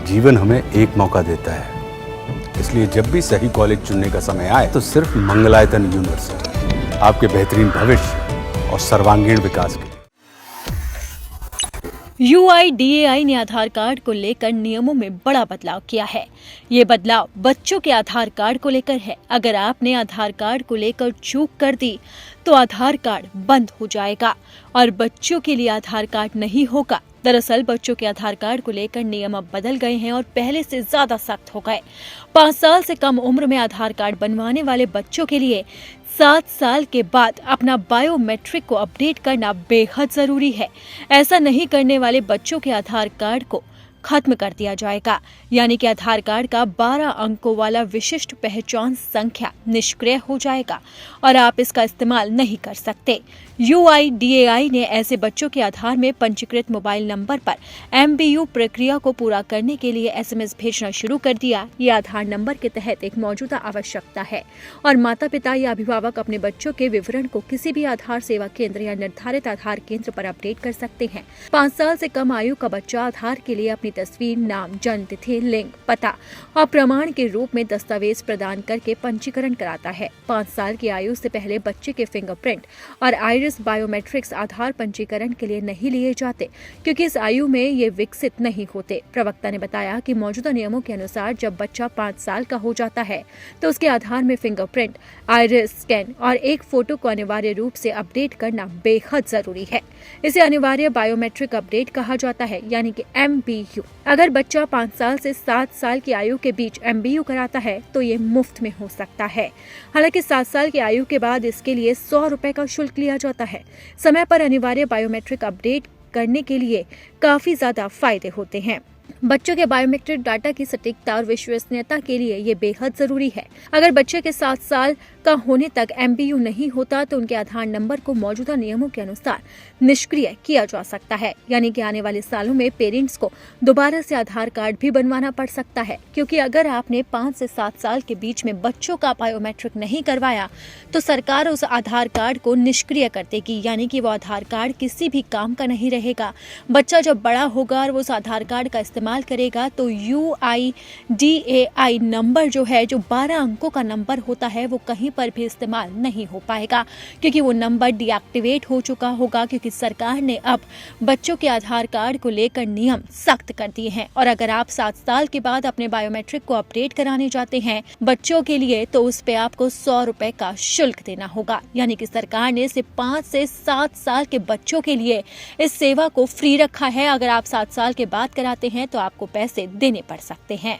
जीवन हमें एक मौका देता है, इसलिए जब भी सही कॉलेज चुनने का समय आए तो सिर्फ मंगलायतन यूनिवर्सिटी आपके बेहतरीन भविष्य और सर्वांगीण विकास के लिए। UIDAI ने आधार कार्ड को लेकर नियमों में बड़ा बदलाव किया है। ये बदलाव बच्चों के आधार कार्ड को लेकर है। अगर आपने आधार कार्ड को लेकर चूक कर दी तो आधार कार्ड बंद हो जाएगा और बच्चों के लिए आधार कार्ड नहीं होगा। दरअसल बच्चों के आधार कार्ड को लेकर नियम अब बदल गए हैं और पहले से ज्यादा सख्त हो गए। 5 साल से कम उम्र में आधार कार्ड बनवाने वाले बच्चों के लिए 7 साल के बाद अपना बायोमेट्रिक को अपडेट करना बेहद जरूरी है। ऐसा नहीं करने वाले बच्चों के आधार कार्ड को खत्म कर दिया जाएगा, यानी कि आधार कार्ड का 12 अंकों वाला विशिष्ट पहचान संख्या निष्क्रिय हो जाएगा और आप इसका इस्तेमाल नहीं कर सकते। UIDAI ने ऐसे बच्चों के आधार में पंजीकृत मोबाइल नंबर पर MBU प्रक्रिया को पूरा करने के लिए SMS भेजना शुरू कर दिया। ये आधार नंबर के तहत एक मौजूदा आवश्यकता है और माता पिता या अभिभावक अपने बच्चों के विवरण को किसी भी आधार सेवा केंद्र या निर्धारित आधार केंद्र पर अपडेट कर सकते हैं। 5 साल से कम आयु का बच्चा आधार के लिए अपनी तस्वीर, नाम, जन्म तिथि, लिंग, पता और प्रमाण के रूप में दस्तावेज प्रदान करके पंजीकरण कराता है। 5 साल की आयु से पहले बच्चे के फिंगरप्रिंट और आइरिस बायोमेट्रिक्स आधार पंजीकरण के लिए नहीं लिए जाते, क्योंकि इस आयु में ये विकसित नहीं होते। प्रवक्ता ने बताया कि मौजूदा नियमों के अनुसार जब बच्चा 5 साल का हो जाता है तो उसके आधार में फिंगरप्रिंट, आइरिस स्कैन और एक फोटो को अनिवार्य रूप से अपडेट करना बेहद जरूरी है। इसे अनिवार्य बायोमेट्रिक अपडेट कहा जाता है, यानी कि MBU। अगर बच्चा 5 साल से 7 साल की आयु के बीच MBU कराता है तो ये मुफ्त में हो सकता है। हालांकि 7 साल की आयु के बाद इसके लिए 100 रुपए का शुल्क लिया जाता है। समय पर अनिवार्य बायोमेट्रिक अपडेट करने के लिए काफी ज्यादा फायदे होते हैं। बच्चों के बायोमेट्रिक डाटा की सटीकता और विश्वसनीयता के लिए ये बेहद जरूरी है। अगर बच्चे के 7 साल का होने तक MBU नहीं होता तो उनके आधार नंबर को मौजूदा नियमों के अनुसार निष्क्रिय किया जा सकता है, यानी कि आने वाले सालों में पेरेंट्स को दोबारा से आधार कार्ड भी बनवाना पड़ सकता है, क्योंकि अगर आपने 5 से 7 साल के बीच में बच्चों का बायोमेट्रिक नहीं करवाया तो सरकार उस आधार कार्ड को निष्क्रिय कर देगी, यानी कि वो आधार कार्ड किसी भी काम का नहीं रहेगा। बच्चा जब बड़ा होगा और वो उस आधार कार्ड का इस्तेमाल करेगा तो UIDAI नंबर जो है, जो 12 अंकों का नंबर होता है, वो कहीं पर भी इस्तेमाल नहीं हो पाएगा, क्योंकि वो नंबर डीएक्टिवेट हो चुका होगा, क्योंकि सरकार ने अब बच्चों के आधार कार्ड को लेकर नियम सख्त कर दिए हैं। और अगर आप 7 साल के बाद अपने बायोमेट्रिक को अपडेट कराने जाते हैं बच्चों के लिए तो उस पे आपको 100 रुपए का शुल्क देना होगा, यानी कि सरकार ने सिर्फ 5 से 7 साल के बच्चों के लिए इस सेवा को फ्री रखा है। अगर आप 7 साल के बाद कराते हैं तो आपको पैसे देने पड़ सकते हैं।